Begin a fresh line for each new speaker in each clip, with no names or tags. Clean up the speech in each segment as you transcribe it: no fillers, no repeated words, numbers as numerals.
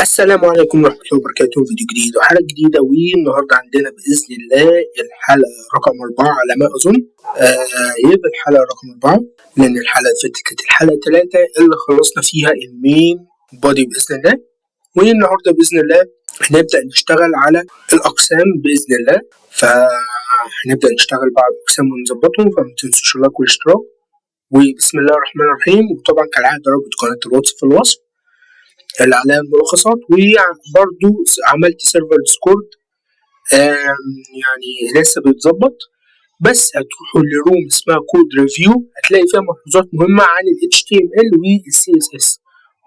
السلام عليكم ورحمة الله وبركاته. فيديو جديد وحلقة جديدة، والنهاردة عندنا بإذن الله الحلقة رقم 4 على ما أظن. يبقى الحلقة رقم 4 لأن الحلقة اللي فاتت كانت الحلقة 3 اللي خلصنا فيها المين بودي بإذن الله. والنهاردة بإذن الله هنبدأ نشتغل على الأقسام بإذن الله، فهنبدأ نشتغل بعض الأقسام ونظبطهم، فما تنسوش اللايك والاشتراك. وبسم الله الرحمن الرحيم. وطبعا كالعادة رابط قناة الواتس في الوصف اللي عليها الملخصات، وبرضو عملت سيرفر ديسكورد يعني لسه بيتظبط، بس هتروحوا لروم اسمها كود ريفيو، هتلاقي فيها ملحوظات مهمة عن ال HTML وال CSS،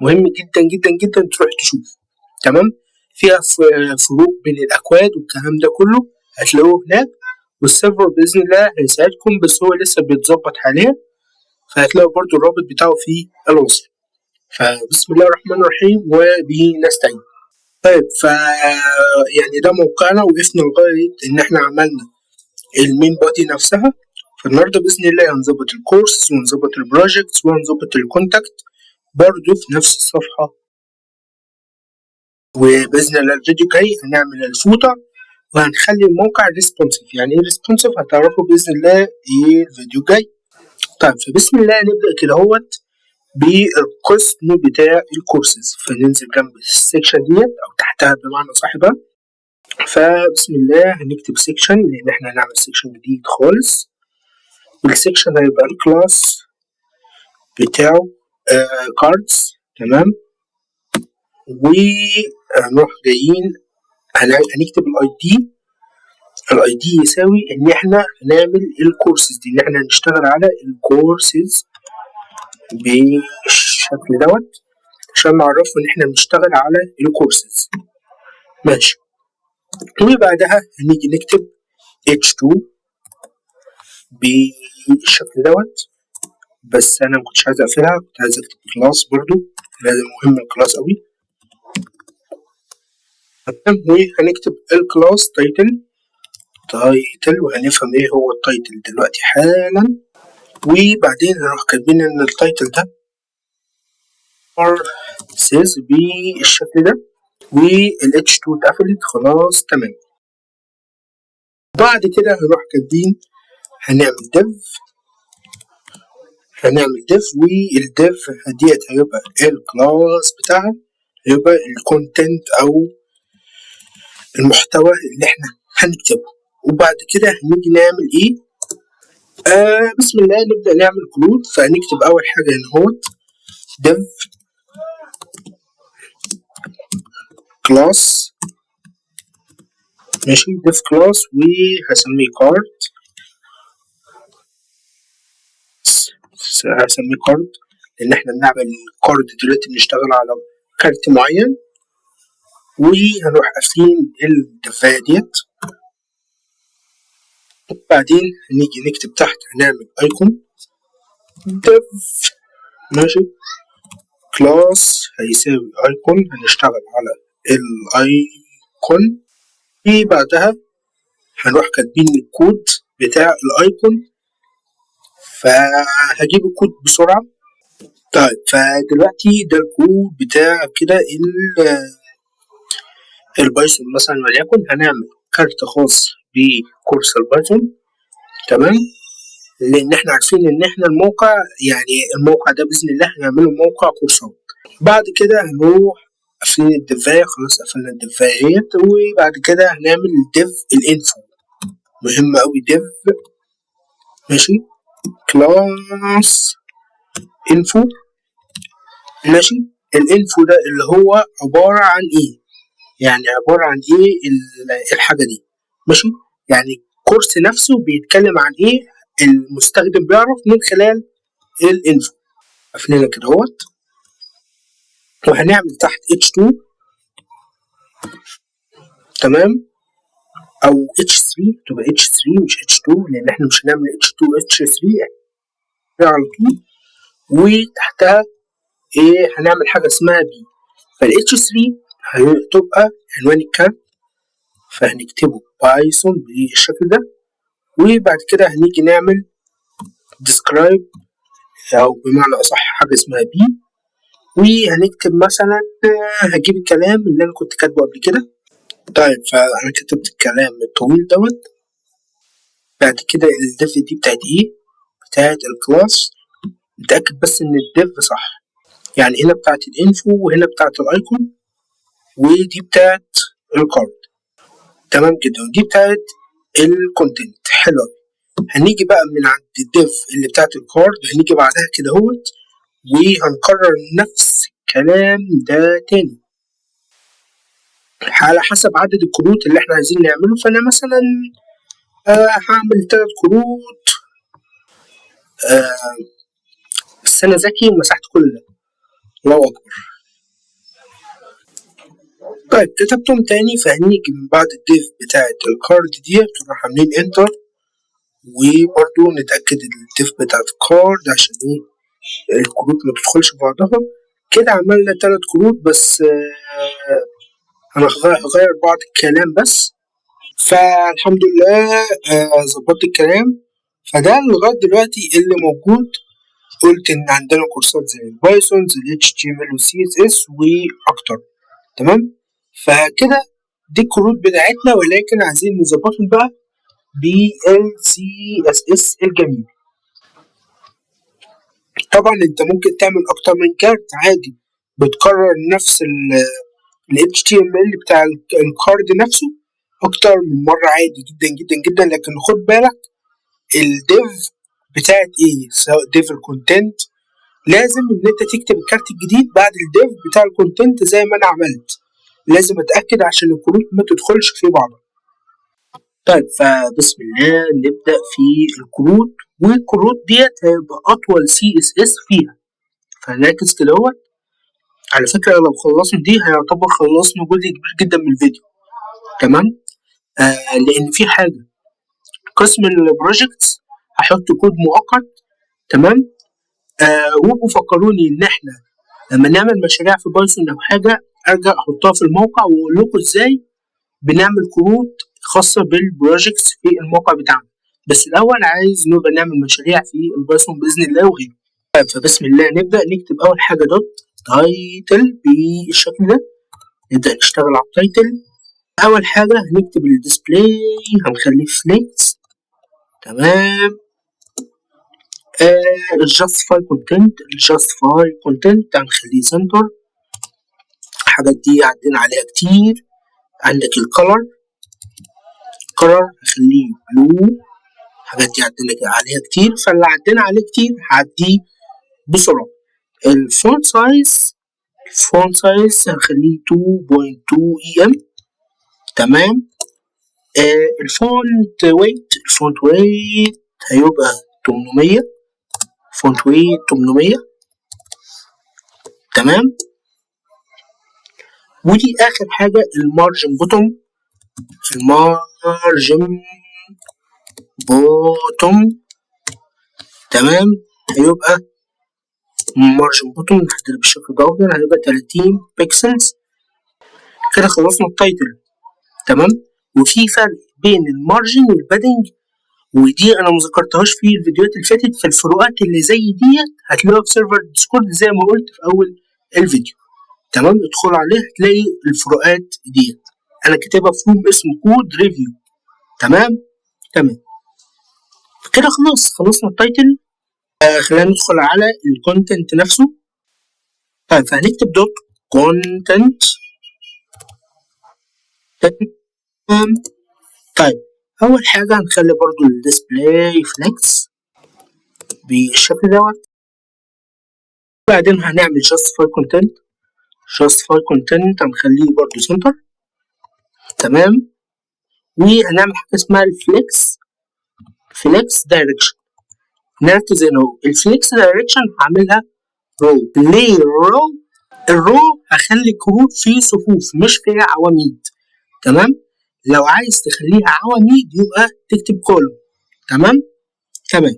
مهم جدا جدا جدا تروح تشوف. تمام، فيها فروق بين الأكواد والكلام ده كله هتلاقوه هناك، والسيرفر بإذن الله هيساعدكم، بس هو لسه بيتظبط حاليا، فهتلاقوا برضو الرابط بتاعه في الوصف. فبسم الله الرحمن الرحيم وبنستعين. طيب يعني ده موقعنا، وقفنا لغاية إن إحنا عملنا المين بودي نفسها. فالنهاردة بإذن الله هنظبط الكورس ونظبط البروجكتس ونظبط الكونتاكت برضو في نفس الصفحة. وبإذن الله الفيديو جاي هنعمل الفوتر وهنخلي الموقع ريسبونسيف. يعني إيه ريسبونسيف هتعرفوا بإذن الله إيه الفيديو جاي. طيب فبسم الله نبدأ كده هوت بالقسم بتاع الكورسز، فننزل جنب السكشن ديت او تحتها بمعنى صح بقى. فبسم الله هنكتب سكشن لان احنا هنعمل سكشن جديد خالص، والسكشن هيبقى الكلاس بتاعه كاردز. تمام، وهنروح جايين هنكتب الاي دي يساوي ان احنا هنعمل الكورسز دي، ان احنا هنشتغل على الكورسز بالشكل دوت عشان نعرفه ان احنا بنشتغل على الكورسز. ماشي، وبعدها هنيجي نكتب H2 بالشكل دوت، بس انا مكنتش عايز اقفلها، كنت عايز اكتب كلاس برضو، لازم مهم الكلاس قوي. وهنكتب الكلاس تايتل، وهنفهم ايه هو التايتل دلوقتي حالا. وبعدين هنروح كاتبين ان التايتل ده سيز بالشكل ده، وال H2 اتقفلت خلاص. تمام، بعد كده هنروح كاتبين هنعمل ديف والديف ديت هيبقى الكلاس بتاعها، هيبقى الكونتنت او المحتوى اللي احنا هنكتبه. وبعد كده هنيجي نعمل ايه؟ بسم الله نبدأ نعمل كود. فهنكتب اول حاجة هنا هوت ديف كلاس. ماشي، ديف كلاس وهسميه كارد، هسميه كارد لان احنا بنعمل كارد دلوقتي، بنشتغل على كارت معين. وهنروح قافلين الدفاية ديت، وبعدين هنيجي نكتب تحت هنعمل ايكون ديف. ماشي، كلاس هيساوي ايكون، هنشتغل على الايكون. وبعدها هنروح كاتبين الكود بتاع الايكون، فهجيب الكود بسرعة. طيب فدلوقتي ده الكود بتاع كده البايثون مثلا، وليكن هنعمل كارت خاص بكورس البايثون. تمام، لان احنا عارفين ان احنا الموقع، يعني الموقع ده باذن الله هنعمله موقع كورسات. بعد كده هنروح قافلين الدفاية، خلاص قفلنا الدفايات. وبعد كده هنعمل الديف الانفو، مهم اوي ديف. ماشي، كلاس انفو. ماشي، الانفو ده اللي هو عبارة عن ايه؟ يعني عبارة عن ايه الحاجة دي؟ ماشي، يعني الكورس نفسه بيتكلم عن ايه، المستخدم بيعرف من خلال الانفو. قافلينها كده اهوت، وهنعمل تحت H2. تمام، او H3، تبقى H3 مش H2، لان احنا مش هنعمل H2 H3 على طول. وتحتها ايه؟ هنعمل حاجة اسمها B. فال H3 هتبقى عنوان الكارت، فهنكتبه بايثون بالشكل ده. وبعد كده هنيجي نعمل describe، او بمعنى اصح حاجة اسمها B. وهنكتب مثلا هجيب الكلام اللي انا كنت كاتبه قبل كده. طيب فانا كتبت الكلام الطويل دوت. بعد كده الديف دي بتاعت ايه؟ بتاعت الكلاس. نتأكد بس ان الديف صح، يعني هنا بتاعت الانفو وهنا بتاعت الايكون ودي بتاعت الكارد. تمام كده، ودي بتاعت الكونتنت. حلو. هنيجي بقى من عند الديف اللي بتاعت الكارد، هنيجي بعدها كده اهوت وهنكرر نفس الكلام ده تاني على حسب عدد الكروت اللي احنا عايزين نعمله. فانا مثلا هعمل 3 كروت بس انا ذكي ومسحت كل ده. الله اكبر. طيب كتبتهم تاني، فهنيجي من بعد الديف بتاعت الكارد ديت نروح عاملين انتر، وبرضو نتأكد الديف بتاعت الكارد عشان ايه الكروت ما تدخلش في بعضها. كده عملنا 3 كروت بس. انا هغير بعض الكلام بس. فالحمد لله ظبطت الكلام. فده لغاية دلوقتي اللي موجود. قلت ان عندنا كورسات زي البايثون زي ال HTML وال CSS واكتر. تمام. فكده دي الكروت بتاعتنا، ولكن عايزين نظبطهم بقى بال CSS الجميل. طبعا انت ممكن تعمل اكتر من كارت عادي، بتكرر نفس ال HTML بتاع الكارد نفسه اكتر من مرة عادي جدا جدا جدا. لكن خد بالك الديف بتاعت ايه، سواء ديف الكونتنت، لازم ان انت تكتب الكارت الجديد بعد الديف بتاع الكونتنت زي ما انا عملت. لازم اتاكد عشان الكروت ما تدخلش في بعضها. طيب فبسم الله نبدا في الكروت، والكروت ديت هيبقى اطول CSS فيها. فنركز كده اهوت. على فكره لو خلصنا دي هيعتبر خلصنا جزء كبير جدا من الفيديو. تمام. لان في حاجه قسم البروجكتس هحط كود مؤقت. تمام. وابقوا فكروني ان احنا لما نعمل مشاريع في بايثون او حاجه ارجع احطها في الموقع واقول لكم ازاي بنعمل كروت خاصه بالبروجكتس في الموقع بتاعنا. بس الاول عايز نبقى نعمل مشاريع في البايثون باذن الله وغيره. فبسم الله نبدا نكتب اول حاجه دوت تايتل بالشكل ده. نبدا نشتغل على التايتل. اول حاجه هنكتب الديسبلاي هنخليه فليكس. تمام. الجاستيفاي كونتنت هنخليه سنتر. الحاجات دي عدينا عليها كتير. عندك الكولر هخليه بلو. الحاجات دي عدينا عليها كتير، فاللي عدينا عليه كتير هعديه بسرعة. الفونت سايز هخليه 2.2 EM. تمام. الفونت ويت هيبقى 800. فونت ويت 800. تمام. ودي اخر حاجة المارجن بوتوم. تمام. هيبقى مارجن بوتوم نحدد بالشكل ده افضل، هيبقى 30 بيكسلز. كده خلصنا التايتل. تمام. وفي فرق بين المارجن والبادنج، ودي انا مذكرتهاش في الفيديوهات اللي فاتت. فالفروقات اللي زي ديت هتلاقوها في سيرفر ديسكورد زي ما قلت في اول الفيديو. تمام. ادخل عليه هتلاقي الفروقات ديت انا كاتبها في روم اسمه كود ريفيو. تمام. كده خلصنا التايتل. خلينا ندخل على الكونتنت نفسه. طيب فهنكتب دوت كونتنت. طيب اول حاجه هنخلي برضو الديسبلاي فليكس بالشكل دوت. بعدين هنعمل جاستيفاي كونتنت هنخليه برضو سنتر. تمام. وهنعمل حاجه اسمها فليكس دايركشن. نركز هنا اهو. الفليكس دايركشن هعملها رو. ليه رو؟ الرو هخلي كروت في صفوف مش في عواميد. تمام. لو عايز تخليها عواميد يبقى تكتب كولوم. تمام.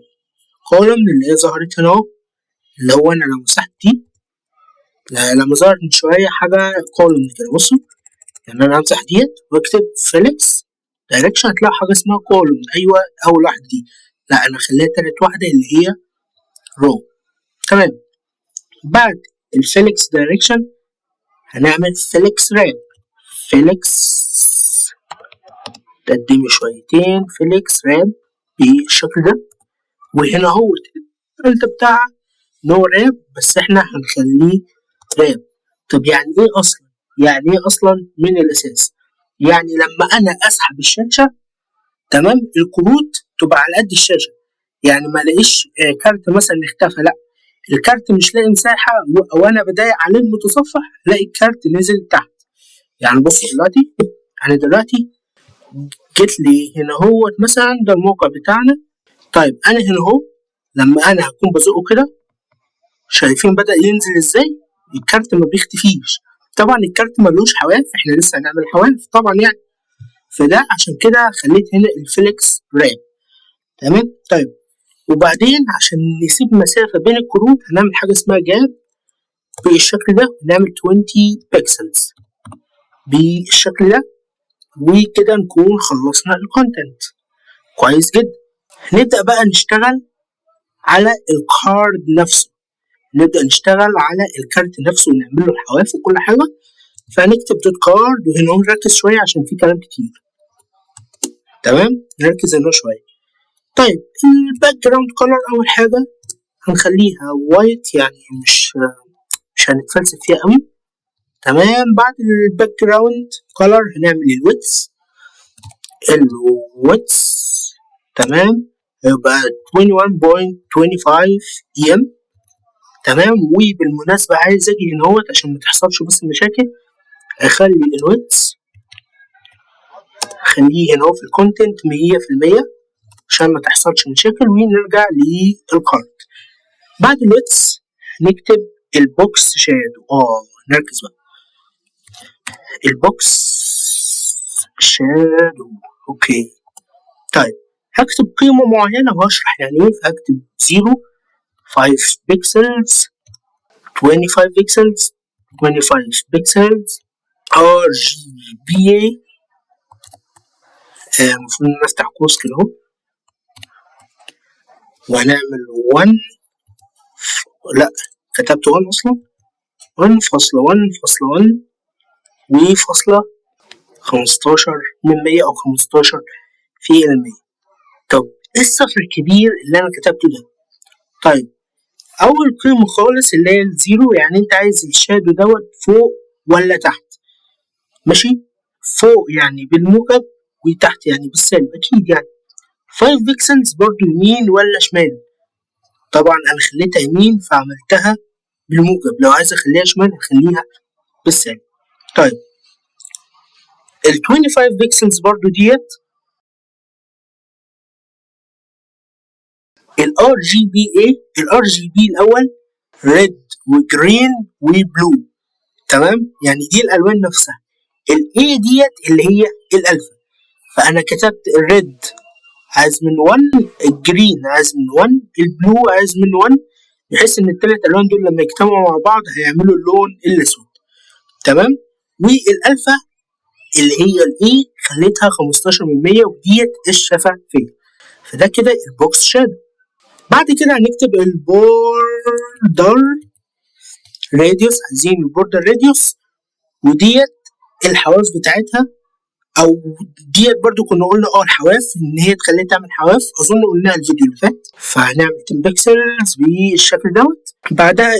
كولوم اللي هي ظهرت هنا اهو، اللي هو انا لو مسحت دي لما ظهرت من شويه حاجه كولوم كده. بصوا يعني انا همسح ديت واكتب فليكس دايركشن هتلاقي حاجه اسمها كولوم. ايوه اول واحده دي. لا انا خليها تالت واحده اللي هي رو. تمام. بعد الفيليكس دايركشن هنعمل فيليكس راب. فيليكس تقدمي شويتين، فيليكس راب بالشكل ده. وهنا هو الفلت بتاعها نو راب، بس احنا هنخليه راب. طب يعني ايه اصلا؟ يعني ايه اصلا من الاساس؟ يعني لما انا اسحب الشاشه، تمام، الكروت تبقى على قد الشاشه. يعني ما الاقيش كارت مثلا اختفى، لا، الكارت مش لاقي مساحه وانا بدايق عليه المتصفح الاقي الكارت نزل تحت. يعني بص دلوقتي، انا دلوقتي جيت لي هنا هو مثلا ده الموقع بتاعنا. طيب انا هنا اهو، لما انا هكون بزقه كده، شايفين بدأ ينزل ازاي؟ الكارت ما بيختفيش. طبعا الكارت ملوش حواف، احنا لسه هنعمل حواف طبعا يعني. فده عشان كده خليت هنا الفليكس راب. تمام. طيب وبعدين عشان نسيب مسافة بين الكروت هنعمل حاجة اسمها جاب بالشكل ده، نعمل 20 بيكسلز بالشكل ده، وكده نكون خلصنا الكونتنت. كويس جدا. نبدأ بقى نشتغل على الكارد نفسه، نبدأ نشتغل على الكارت نفسه ونعمل له الحواف وكل حاجة. فهنكتب دوت كارد، وهنا نركز شوية عشان في كلام كتير. تمام، نركز هنا شوية. طيب الباك جراوند كولر أول حاجة هنخليها وايت، يعني مش هنتفلسف فيها قوي. تمام. بعد الباك جراوند كولر هنعمل الويتس. تمام، يبقى 21.25 ام. تمام. وبالمناسبة عايز اجي هنا اهوت عشان ما تحصلش بس مشاكل، اخلي الويتس خليه هنا في الكونتنت 100% عشان ما تحصلش مشاكل. ونرجع للكارت. بعد الويتس نكتب البوكس شادو. نركز بقى، البوكس شادو. اوكي. طيب هكتب قيمة معينة وهشرح يعني ايه. فهكتب 0 5 بيكسلز 25 بيكسلز 25 بيكسلز RGBA. المفروض نفتح قوس كده اهو، وهنعمل 1، لا كتبت 1 اصلا، 1.1.1 وفاصلة 15 من 100 او 15 في المية. طب ايه الصفر الكبير اللي انا كتبته ده؟ طيب اول قيمة خالص اللي هي الزيرو، يعني انت عايز الشادو دوت فوق ولا تحت؟ ماشي، فوق يعني بالموجب وتحت يعني بالسالب اكيد يعني. 5 بيكسلز برضو يمين ولا شمال؟ طبعا انا خليتها يمين فعملتها بالموجب، لو عايز اخليها شمال هخليها بالسالب. طيب ال 25 بيكسلز برضو ديت الار جي بي ايه. الار جي بي الاول ريد وجرين وبلو. تمام، يعني دي الالوان نفسها. الاي ديت اللي هي الالفا. فانا كتبت الريد عايز من 1، الجرين عايز من 1، البلو عايز من 1، بحيث ان الثلاث الوان دول لما يجتمعوا مع بعض هيعملوا اللون الاسود. تمام. والالفا اللي هي الاي خليتها 15% وديت الشفافيه. فده كده البوكس شادو. بعد كده هنكتب البوردر راديوس، عايزين البوردر راديوس، وديت الحواف بتاعتها. او ديت برضو كنا قلنا الحواف ان هي تخليها تعمل حواف، اظن قلناها الفيديو اللي فات. فهنعمل 10 بيكسلز بالشكل دوت. بعدها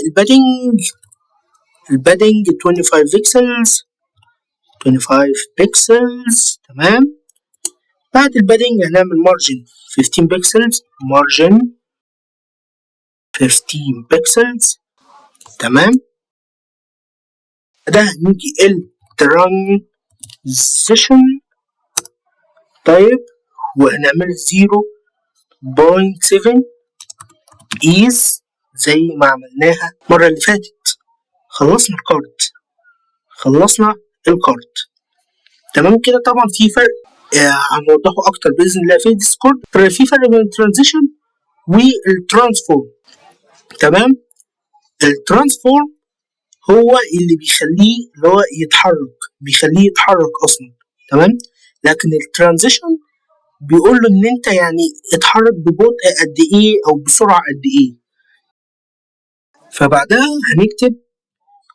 البادنج 25 بيكسلز 25 بيكسلز. تمام. بعد البادنج هنعمل مارجن 15 بيكسلز، مارجن 15 بيكسلز. تمام. ده هنيجي الترانزيشن. طيب وهنعمل 0.7 ايز زي ما عملناها المرة اللي فاتت. خلصنا الكارت. تمام كده. طبعا في فرق هنوضحه اكتر باذن الله في ديسكورد. في فرق بين الترانزيشن والترانسفورم. تمام. الترانسفورم هو اللي بيخليه يتحرك اصلا. تمام. لكن الترانزيشن بيقول له ان انت يعني اتحرك ببطء قد ايه او بسرعه قد ايه. فبعدها هنكتب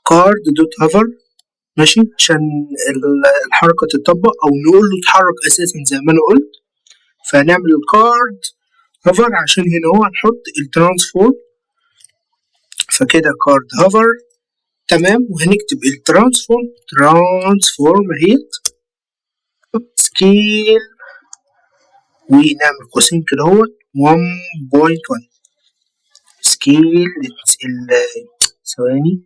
card dot hover ماشي عشان الحركة تتطبق أو نقول له اتحرك أساسا زي ما أنا قلت. فهنعمل الكارد هوفر عشان هنا هو هنحط الترانسفورم. فكده كارد هوفر تمام، وهنكتب ترانسفورم اهيت سكيل ونعمل قوسين كده اهوت 1.1 سكيل ثواني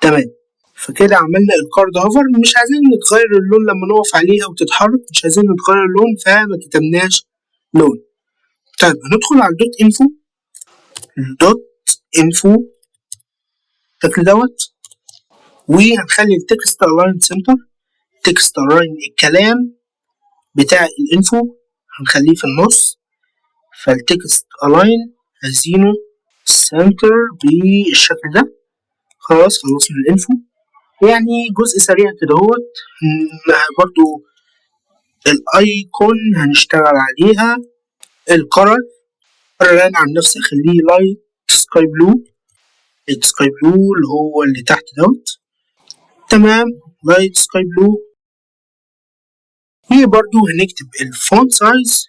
تمام. فكده عملنا الكارد هوفر، مش عايزين نتغير اللون لما نقف عليها وتتحرك، مش عايزين نتغير اللون فما كتبناش لون. طيب هندخل على الدوت انفو الشكل دوت، وهنخلي التكست الاين سنتر، تكست الاين الكلام بتاع الانفو هنخليه في النص. فالتكست الاين عايزينه سنتر بالشكل ده. خلاص خلصنا الانفو، يعني جزء سريع كده اهوت. برضو الايكون هنشتغل عليها. الكرر انا عن نفسي اخليه لايت سكاي بلو، اللي هو اللي تحت دوت تمام، لايت سكاي بلو. وبرضو هنكتب الفونت سايز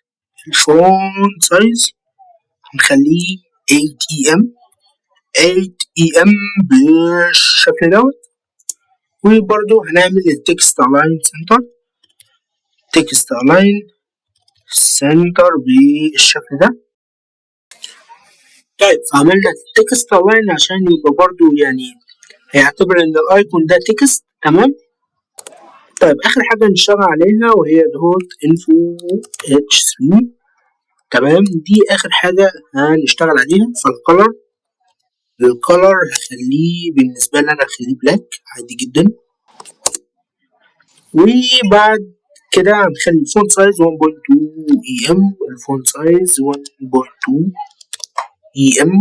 هنخليه 8 EM بالشكل دوت. وبرضو هنعمل التكست الاين سنتر بالشكل ده. طيب فعملنا التكست الاين عشان يبقى برضو يعني هيعتبر ان الايكون ده تكست تمام. طيب اخر حاجه نشتغل عليها وهي دوت انفو H3 تمام، دي اخر حاجه هنشتغل عليها. الكلر هخليه بالنسبه لي انا هخليه بلاك عادي جدا. وبعد كده هنخلي الفونت سايز 1.2 EM، الفونت سايز 1.2 EM،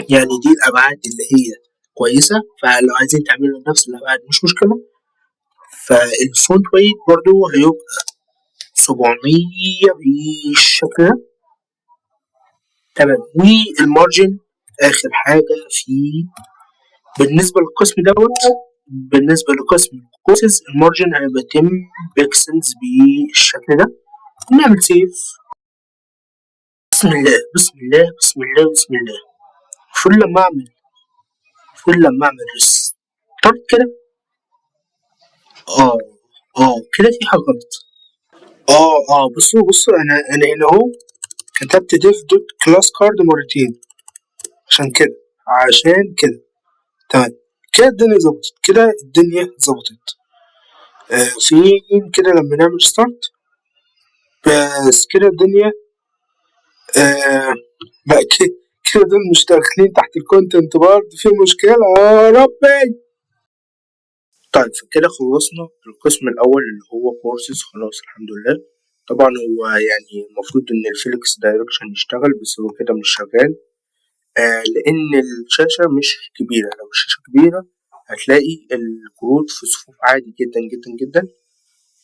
يعني دي الابعاد اللي هي كويسه. فلو عايزين تعملوا نفس الابعاد مش مشكله. فالفونت ويت برضو هيبقى 700 بالشكل ده تمام. والمارجن اخر حاجه فيه بالنسبه للقسم دوت، بالنسبه لقسم الكورسز المارجن هيبقى 10 بيكسلز بالشكل ده. نعمل سيف. بسم الله بسم الله بسم الله بسم الله. كل لما اعمل ريستارت كده كده في حاجه غلط. بصوا انا هنا اهو كتبت ديف دوت كلاس كارد مرتين عشان كده تمام. كده الدنيا ظبطت فين كده لما نعمل ستارت. بس كده الدنيا بقى كده دول مش داخلين تحت الكونتنت برضه في مشكلة يا ربي. طيب فكده خلصنا القسم الأول اللي هو كورسز، خلاص الحمد لله. طبعا هو يعني المفروض إن الفليكس دايركشن يشتغل بس هو كده مش شغال لأن الشاشة مش كبيرة. لو الشاشة كبيرة هتلاقي الكروت في صفوف عادي جدا جدا جدا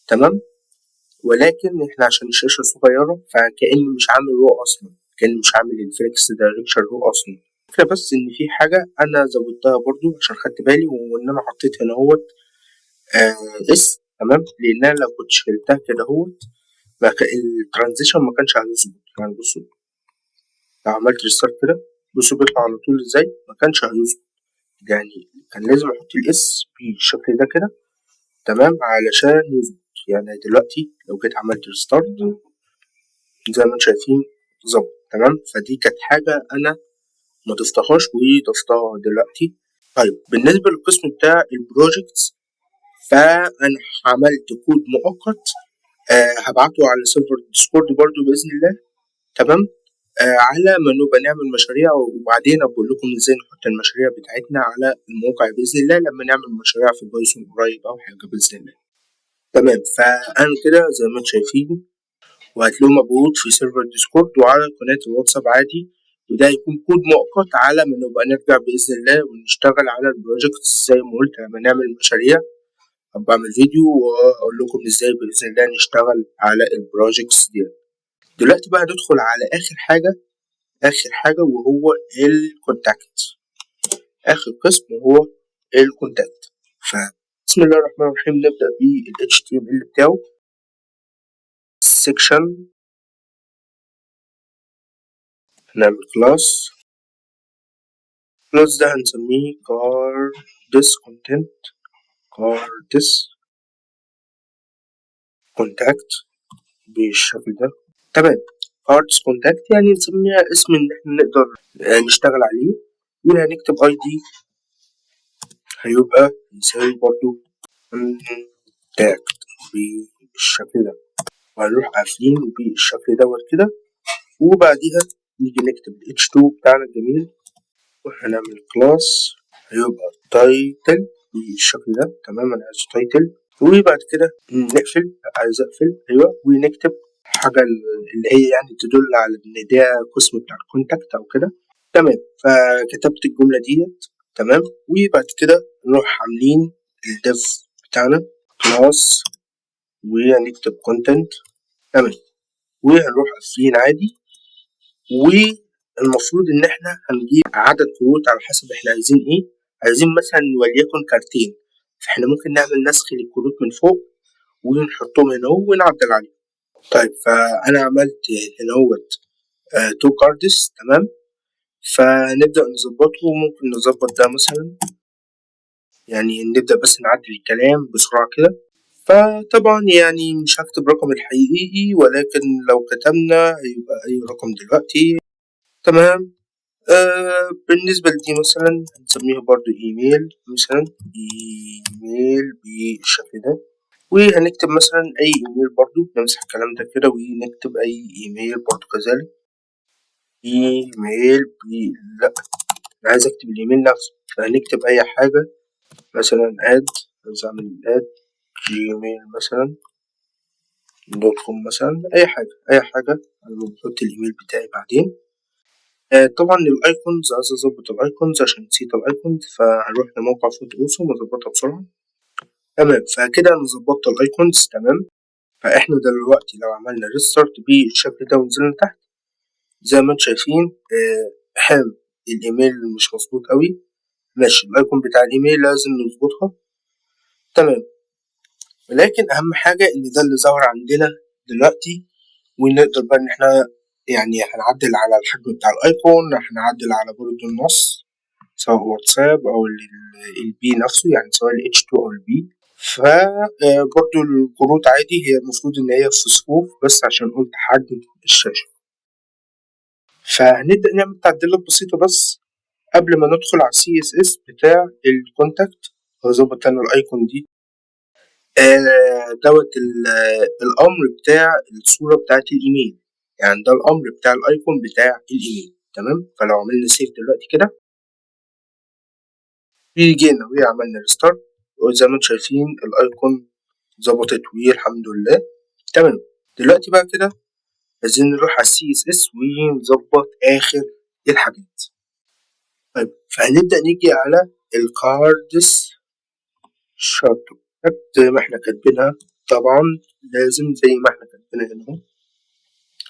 تمام. ولكن احنا عشان الشاشة صغيرة فكأني مش عامل رو أصلا، كأني مش عامل الفليكس دايركشن رو أصلا. الفكرة بس إن في حاجة أنا زودتها برضو عشان خدت بالي، وإن أنا حطيت هنا هوت اس تمام، لأن أنا لو كنت شلتها كده هوت الترانزيشن ما كانش هيظبط. يعني بصوا لو عملت ريستارت كده بصوا بيطلع على طول ازاي، ما كانش هيظبط. يعني كان لازم احط الاس بالشكل ده كده تمام علشان يظبط. يعني دلوقتي لو جيت عملت ريستارت زي ما انتم شايفين ظبط تمام. فدي كانت حاجة أنا ما ضفتهاش وضفتها دلوقتي. طيب بالنسبة للقسم بتاع البروجيكتس فأنا عملت كود مؤقت هبعته على سيرفر ديسكورد برضو بإذن الله تمام. على ما نبقى نعمل مشاريع، وبعدين بقول لكم ازاي نحط المشاريع بتاعتنا على الموقع بإذن الله لما نعمل مشاريع في بايثون قريب أو حاجة بإذن الله تمام. فأنا كده زي ما انتم شايفين، وهتلاقوه موجود في سيرفر ديسكورد وعلى قناة الواتساب عادي. وده هيكون كود مؤقت على ما نبقى نرجع بإذن الله ونشتغل على البروجكت زي ما قلت لما نعمل مشاريع. هبقى أعمل فيديو وأقول لكم ازاي بإذن الله نشتغل على البروجكتس دي. دلوقتي بقى ندخل على آخر حاجة وهو الكونتاكت. آخر قسم هو الكونتاكت. فبسم الله الرحمن الرحيم نبدأ بال HTML بتاعه. section، هنعمل class ده هنسميه cardis content، cardis contact بالشكل ده. تمام، cardis contact يعني نسميها اسم إن إحنا نقدر نشتغل عليه، وهنكتب ID هيبقى يساوي برضو contact بالشكل ده، وهنروح قافلين بالشكل دوت كده. وبعديها نيجي نكتب ال H2 بتاعنا الجميل، وهنعمل كلاس هيبقى تايتل بالشكل ده. تمام، أنا عايز تايتل. وبعد كده نقفل، عايز أقفل أيوه، ونكتب حاجة اللي هي يعني تدل على إن ده قسم بتاع الكونتاكت أو كده. تمام، فكتبت الجملة ديت. تمام، وبعد كده نروح عاملين الديف بتاعنا كلاس، وهنكتب كونتنت. تمام، وهنروح قافلين عادي. والمفروض إن إحنا هنجيب عدد كروت على حسب إحنا عايزين إيه. عايزين مثلا وليكن كارتين، فإحنا ممكن نعمل نسخ للكروت من فوق ونحطهم هنا ونعدل عليهم. طيب، فأنا عملت هنا هوت 2 كاردز. تمام، فنبدأ نظبطه. ممكن نظبط ده مثلا، يعني نبدأ بس نعدل الكلام بسرعة كده. فطبعا يعني مش هكتب رقم الحقيقي، ولكن لو كتبنا هيبقى أي رقم دلوقتي. تمام، بالنسبة لدي مثلا هنسميها برضو إيميل مثلا، إيميل بالشكل ده. وهنكتب مثلا أي إيميل برضو، نمسح الكلام ده كده ونكتب أي إيميل برضو كذلك. إيميل لأ، أنا عايز أكتب الإيميل نفسه، فهنكتب أي حاجة مثلا عايز أعمل جيميل مثلا .com مثلا، أي حاجة أنا بحط الإيميل بتاعي بعدين. طبعا الايكونز عايز اظبط الايكونز عشان نسيت الايكونز، فهنروح لموقع فوت اوسم واظبطها بسرعة. تمام، فكده انا ظبطت الايكونز. تمام، فاحنا دلوقتي لو عملنا ريستارت بالشكل ده ونزلنا تحت زي ما انتم شايفين حلو، الايميل مش مظبوط قوي. ماشي، الايكون بتاع الايميل لازم نظبطها. تمام، ولكن اهم حاجة ان ده اللي ظهر عندنا دلوقتي، ونقدر بقى ان احنا يعني هنعدل على الحجم بتاع الايكون، هنعدل على برضه النص سواء واتساب او البي نفسه، يعني سواء ال H2 او البي. فبرضه الكروت عادي هي المفروض ان هي في صفوف، بس عشان قلت حجم الشاشة. فهنبدأ نعمل تعديلات بسيطة بس قبل ما ندخل على CSS بتاع الكونتاكت. هظبط انا الايكون دي دوت الامر بتاع الصورة بتاعت الايميل، يعني ده الامر بتاع الايكون بتاع الايميل. تمام، فلو عملنا سيف دلوقتي كده جينا وعملنا ريستارت، وزي ما انتم شايفين الايكون ظبطت والحمد لله. تمام، دلوقتي بقى كده عايزين نروح على CSS ونظبط اخر الحاجات. طيب، فهنبدأ نيجي على الكاردس شارت زي ما احنا كاتبينها. طبعا لازم زي ما احنا كاتبينها هنا اهو،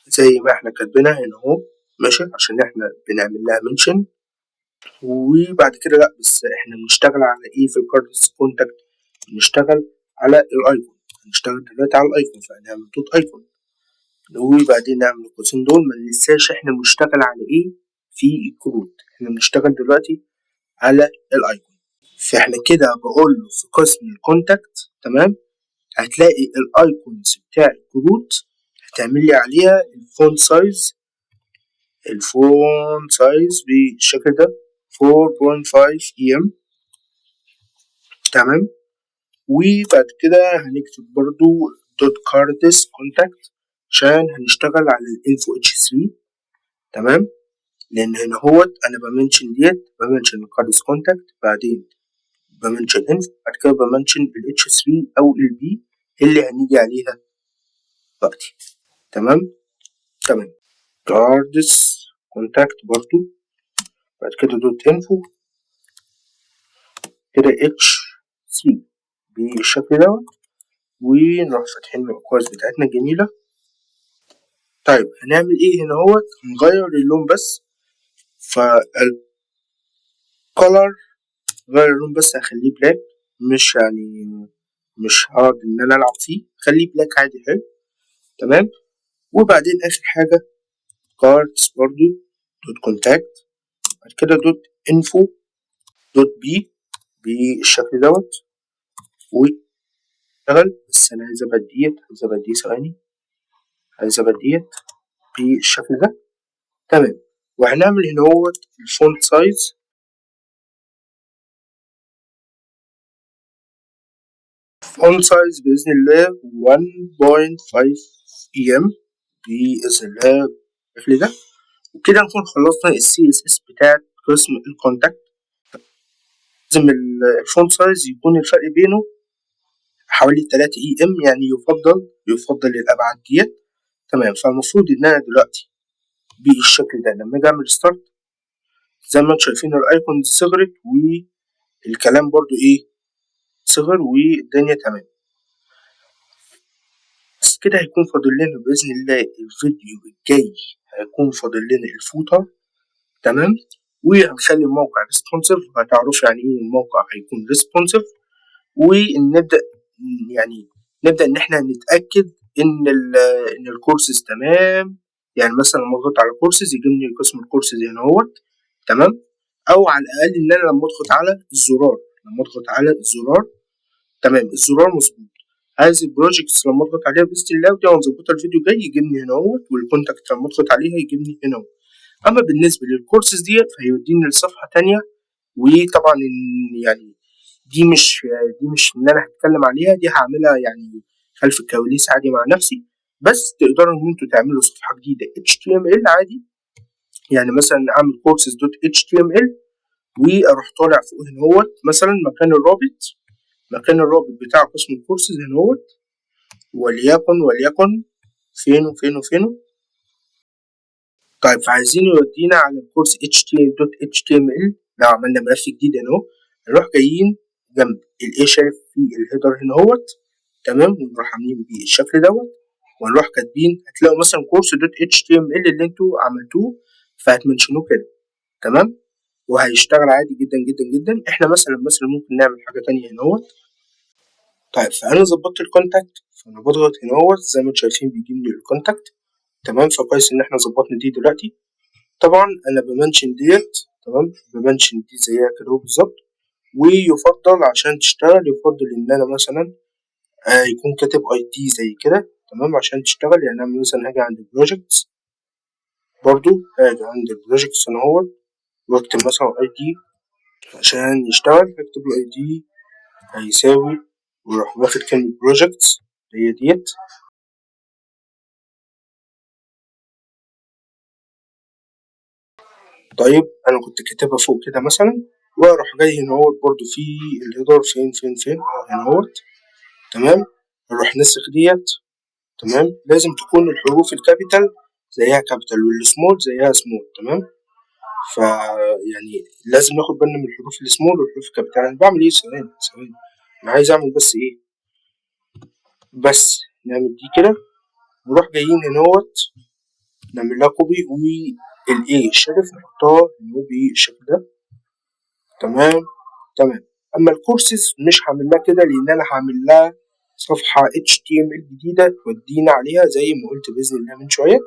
زي ما احنا كاتبينها هنا اهو. ماشي، عشان احنا بنعمل لها منشن. وبعد كده لا، بس احنا بنشتغل على ايه في الكاردس كونتاكت؟ بنشتغل على الايكون. هنشتغل دلوقتي على الايكون، فهنعمل دوت ايكون، وبعدين نعمل القوسين دول. ما ننساش احنا بنشتغل على ايه في الكروت، احنا بنشتغل دلوقتي على الايكون. فاحنا كده بقول له في قسم الكونتاكت. تمام، هتلاقي الايكونز بتاع الكروت هتعمل لي عليها الفون سايز. الفون سايز بالشكل ده 4.5 EM. تمام، وبعد كده هنكتب برضو دوت كاردس كونتاكت عشان هنشتغل على الانفو H3. تمام، لان هنا هوت انا بمنشن الكاردس كونتاكت، بعدين بمنشن انفو، بعد كده بمنشن ال H3 او ال B اللي هنيجي عليها دلوقتي. تمام، كاردس كونتاكت برضو، بعد كده دوت انفو، كده H3 بالشكل دوت، ونروح فاتحين الاكواز بتاعتنا الجميلة. طيب، هنعمل ايه هنا هوت؟ هنغير اللون بس. color غير اللون بس، هخليه بلاك، مش يعني مش هقعد ان انا العب فيه، خليه بلاك عادي حلو. تمام. وبعدين اخر حاجة cards برضو دوت كونتاكت، بعد كده دوت انفو دوت بي بالشكل دوت واشتغل. بس انا عايز ابعد ديت، عايز ابعد دي ثواني، عايز ابعد ديت بالشكل ده. تمام. وهنعمل هنا هو الفونت سايز، فونت سايز بإذن الله 1.5 ام بإذن الله بالشكل ده. وكده نكون خلصنا السي اس اس بتاعت قسم الكونتاكت. لازم الفونت سايز يكون الفرق بينه حوالي 3 اي ام، يعني يفضل الابعاد ديت. تمام. فالمفروض ان انا دلوقتي بالشكل ده لما اجي اعمل ستارت، زي ما انتم شايفين الايكون صغرت والكلام برضو ايه صغر والدنيا تمام. بس كده هيكون فاضل لنا بإذن الله الفيديو الجاي، هيكون فاضل لنا الفوتر. تمام. وهنخلي الموقع ريسبونسيف، هتعرفوا يعني ايه الموقع هيكون ريسبونسيف. ونبدأ يعني نبدأ إن احنا نتأكد إن الكورسز تمام. يعني مثلا لما أضغط على كورسز يجيبني قسم الكورسز هنا اهوت. تمام. أو على الأقل إن أنا لما أضغط على الزرار، تمام الزرار مظبوط. عايز البروجكتس لما اضغط عليها باذن الله ودي هنظبطها الفيديو جاي يجيبني هنا اهوت، والكونتاكت لما اضغط عليها يجيبني هنا اهوت. اما بالنسبه للكورسز ديت فهيوديني لصفحه تانية. وطبعا يعني دي مش ان انا هتكلم عليها، دي هعملها يعني خلف الكواليس عادي مع نفسي. بس تقدروا ان انتوا تعملوا صفحه جديده HTML عادي. يعني مثلا اعمل courses دوت HTML واروح طالع فوق هنا اهوت مثلا مكان الرابط بتاع قسم الكورسز هنا اهوت، وليكن فين. طيب فعايزين يودينا على الكورس HTML. لو عملنا ملف جديد هنا اهو، نروح جايين جنب الايه شايف في الهيدر هنا اهوت. تمام. ونروح عاملين بيه الشكل دوت، ونروح كاتبين هتلاقوا مثلا كورس دوت HTML اللي انتوا عملتوه، فهتمنشنوه كده. تمام. وهيشتغل عادي جدا جدا جدا. احنا مثلا ممكن نعمل حاجة تانية هنا اهوت. طيب فأنا ظبطت الكونتاكت، فأنا بضغط هنا اهوت زي ما انتم شايفين بيجيب لي الكونتاكت. تمام. فكويس إن احنا ظبطنا دي دلوقتي. طبعا أنا بمنشن ديت، تمام، بمنشن دي زيها كده بالظبط. ويفضل عشان تشتغل يفضل إن أنا مثلا يكون كاتب أي دي زي كده. تمام. عشان تشتغل يعني أنا مثلا هاجي عند البروجكتس، برضو هاجي عند البروجكتس هنا اهوت واكتب مثلا أي دي عشان يشتغل. هكتب له أي دي هيساوي ويروح واخد كلمة بروجكتس هي ديت. طيب أنا كنت كاتبها فوق كده مثلا، وأروح جاي هنا اهوت برضو في الهيدر فين هنا اهوت. تمام. نروح نسخ ديت. تمام. لازم تكون الحروف الكابيتال زيها كابيتال والسمول زيها سمول. تمام. فيعني لازم ناخد بالنا من الحروف السمول والحروف الكابيتال. أنا بعمل إيه؟ ثواني أنا عايز أعمل بس إيه، بس نعمل دي كده. نروح جايين هنا اهوت نعمل لها كوبي، والايه الشريف نحطها هنا بالشكل ده. تمام. اما الكورسز مش هعمل لها كده لان انا هعمل لها صفحه HTML جديده تودينا عليها زي ما قلت باذن الله من شويه.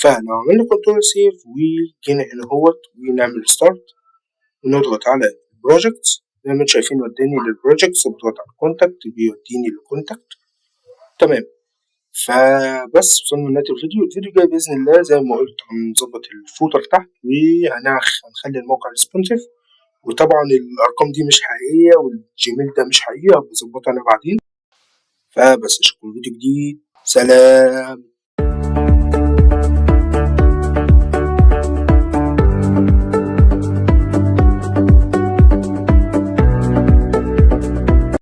فلو عملنا كنترول سيف وجينا هنا اهوت ونعمل ستارت ونضغط على البروجكتس زي ما انتم شايفين وداني للبروجكتس، وبضغط على الكونتاكت بيوديني للكونتاكت. تمام. فبس وصلنا لنهاية الفيديو الجاي بإذن الله زي ما قلت هنظبط الفوتر تحت وهنخلي الموقع ريسبونسيف. وطبعا الأرقام دي مش حقيقية والجيميل ده مش حقيقي، هبظبطها أنا بعدين. فبس أشوفكم فيديو جديد. سلام.